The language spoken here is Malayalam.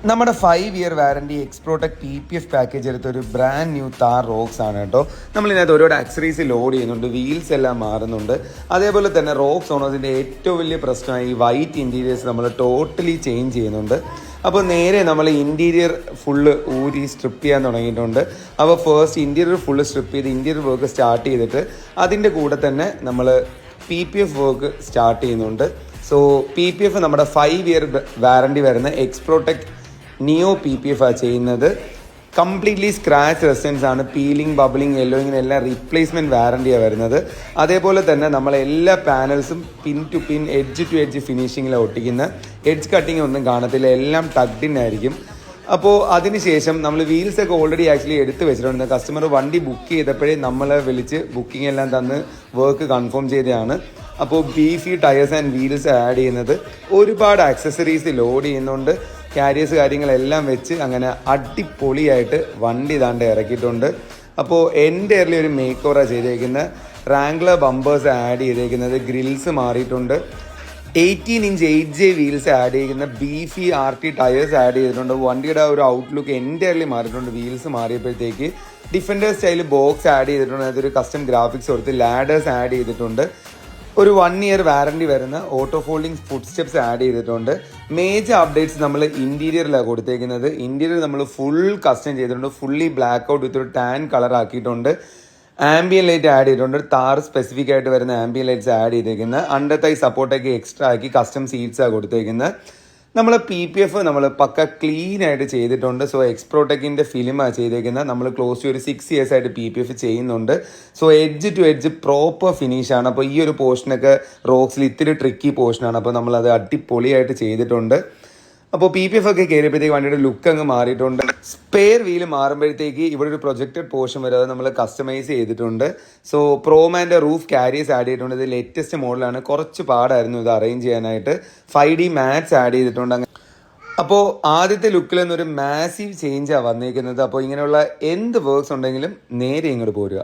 നമ്മുടെ 5-year വാറണ്ടി എക്സ്പ്രോടെക് PPF പാക്കേജ് എടുത്തൊരു ബ്രാൻഡ് ന്യൂ താർ റോക്സ് ആണ് കേട്ടോ. നമ്മളിതിനകത്ത് ഒരുപാട് ആക്സറീസ് ലോഡ് ചെയ്യുന്നുണ്ട്, വീൽസ് എല്ലാം മാറുന്നുണ്ട്. അതേപോലെ തന്നെ റോക്സ് ഓണേഴ്സിൻ്റെ ഏറ്റവും വലിയ പ്രശ്നമായി ഈ വൈറ്റ് ഇൻറ്റീരിയേഴ്സ് നമ്മൾ ടോട്ടലി ചേഞ്ച് ചെയ്യുന്നുണ്ട്. അപ്പോൾ നേരെ നമ്മൾ ഇൻറ്റീരിയർ ഫുള്ള് ഊരി സ്ട്രിപ്പ് ചെയ്യാൻ തുടങ്ങിയിട്ടുണ്ട്. അപ്പോൾ ഫസ്റ്റ് ഇൻറ്റീരിയർ ഫുള്ള് സ്ട്രിപ്പ് ചെയ്ത് ഇൻറ്റീരിയർ വർക്ക് സ്റ്റാർട്ട് ചെയ്തിട്ട് അതിൻ്റെ കൂടെ തന്നെ നമ്മൾ PPF വർക്ക് സ്റ്റാർട്ട് ചെയ്യുന്നുണ്ട്. സോ PPF നമ്മുടെ 5-year വാറണ്ടി വരുന്ന എക്സ്പ്രോടെക് നിയോ PPF ആണ് ചെയ്യുന്നത്. കംപ്ലീറ്റ്ലി സ്ക്രാച്ച് റെസിസ്റ്റൻസ് ആണ്. പീലിംഗ്, ബബിളിംഗ്, യെല്ലോയിങ്ങിന് എല്ലാം റീപ്ലേസ്മെൻറ്റ് വാറണ്ടിയാണ് വരുന്നത്. അതേപോലെ തന്നെ നമ്മളെല്ലാ പാനൽസും pin to pin, edge to edge ഫിനിഷിങ്ങിലാണ് ഒട്ടിക്കുന്ന. എഡ്ജ് കട്ടിങ് ഒന്നും കാണത്തില്ല, എല്ലാം ടഗ്ഡ് ഇൻ ആയിരിക്കും. അപ്പോൾ അതിനുശേഷം നമ്മൾ വീൽസൊക്കെ ഓൾറെഡി ആക്ച്വലി എടുത്ത് വെച്ചിട്ടുണ്ട്. കസ്റ്റമർ വണ്ടി ബുക്ക് ചെയ്തപ്പോഴേ നമ്മളെ വിളിച്ച് ബുക്കിംഗ് എല്ലാം തന്ന് വർക്ക് കൺഫേം ചെയ്തതാണ്. അപ്പോൾ ബീഫി ടയേഴ്സ് ആൻഡ് വീൽസ് ആഡ് ചെയ്യുന്നത്, ഒരുപാട് ആക്സസറീസ് ലോഡ് ചെയ്യുന്നുണ്ട്, കാരിയേഴ്സ് കാര്യങ്ങളെല്ലാം വെച്ച് അങ്ങനെ അടിപൊളിയായിട്ട് വണ്ടി ഇതാണ്ട് ഇറക്കിയിട്ടുണ്ട്. അപ്പോൾ എൻ്റെ ഒരു മേക്ക് ഓവറാണ് ചെയ്തേക്കുന്നത്. റാംഗ്ലർ ബമ്പേഴ്സ് ആഡ് ചെയ്തേക്കുന്നത്, ഗ്രിൽസ് മാറിയിട്ടുണ്ട്, 18-inch 8J വീൽസ് ആഡ് ചെയ്യുന്ന, ബീഫി RT ടയേഴ്സ് ആഡ് ചെയ്തിട്ടുണ്ട്. വണ്ടിയുടെ ഒരു ഔട്ട്ലുക്ക് എൻ്റയർലി മാറിയിട്ടുണ്ട്. വീൽസ് മാറിയപ്പോഴത്തേക്ക് ഡിഫൻഡർ സ്റ്റൈൽ ബോക്സ് ആഡ് ചെയ്തിട്ടുണ്ട്. അതൊരു കസ്റ്റം ഗ്രാഫിക്സ് കൊടുത്ത് ലാഡേഴ്സ് ആഡ് ചെയ്തിട്ടുണ്ട്. ഒരു 1-year വാറണ്ടി വരുന്ന auto folding foot steps add ചെയ്തിട്ടുണ്ട്. മേജർ അപ്ഡേറ്റ്സ് നമ്മൾ ഇൻറ്റീരിയറിലാണ് കൊടുത്തേക്കുന്നത്. ഇൻറ്റീരിയർ നമ്മൾ ഫുൾ കസ്റ്റം ചെയ്തിട്ടുണ്ട്. ഫുള്ളി ബ്ലാക്ക് ഔട്ട് വിത്ത് ഒരു ടാൻ കളർ ആക്കിയിട്ടുണ്ട്. ആംബിയൻ ലൈറ്റ് ആഡ് ചെയ്തിട്ടുണ്ട്. താർ സ്പെസിഫിക് ആയിട്ട് വരുന്ന ആംബിയൻ ലൈറ്റ്സ് ആഡ് ചെയ്തേക്കുന്നത്. അണ്ടർ തൈ സപ്പോർട്ടൊക്കെ എക്സ്ട്രാ ആക്കി കസ്റ്റം സീറ്റ്സാണ് കൊടുത്തേക്കുന്നത്. നമ്മൾ PPF നമ്മൾ പക്ക ക്ലീൻ ആയിട്ട് ചെയ്തിട്ടുണ്ട്. സോ എക്സ്പ്രോടെക്കിൻ്റെ ഫിലിമാണ് ചെയ്തേക്കുന്നത്. നമ്മൾ ക്ലോസ് ടു ഒരു 6 years ആയിട്ട് PPF ചെയ്യുന്നുണ്ട്. So edge to edge proper ഫിനിഷാണ്. അപ്പോൾ ഈ ഒരു പോർഷനൊക്കെ റോക്സിൽ ഇത്തിരി ട്രിക്കി പോർഷനാണ്. അപ്പോൾ നമ്മളത് അടിപൊളിയായിട്ട് ചെയ്തിട്ടുണ്ട്. അപ്പോൾ PPF ഒക്കെ കയറിയപ്പോഴത്തേക്ക് വണ്ടിയുടെ ലുക്ക് അങ്ങ് മാറിയിട്ടുണ്ട്. സ്പെയർ വീല് മാറുമ്പോഴത്തേക്ക് ഇവിടെ ഒരു പ്രൊജക്റ്റഡ് പോർഷൻ വരെ നമ്മൾ കസ്റ്റമൈസ് ചെയ്തിട്ടുണ്ട്. സോ പ്രോമാൻ്റെ റൂഫ് കാരിയേഴ്സ് ആഡ് ചെയ്തിട്ടുണ്ട്. ഇത് ലേറ്റസ്റ്റ് മോഡലാണ്. കുറച്ച് പാടായിരുന്നു ഇത് അറേഞ്ച് ചെയ്യാനായിട്ട്. 5D മാറ്റ്സ് ആഡ് ചെയ്തിട്ടുണ്ട്. അപ്പോൾ ആദ്യത്തെ ലുക്കിൽ നിന്നൊരു മാസീവ് ചേഞ്ചാണ് വന്നിരിക്കുന്നത്. അപ്പോൾ ഇങ്ങനെയുള്ള എന്ത് വർക്ക്സ് ഉണ്ടെങ്കിലും നേരെ ഇങ്ങോട്ട് പോരുക.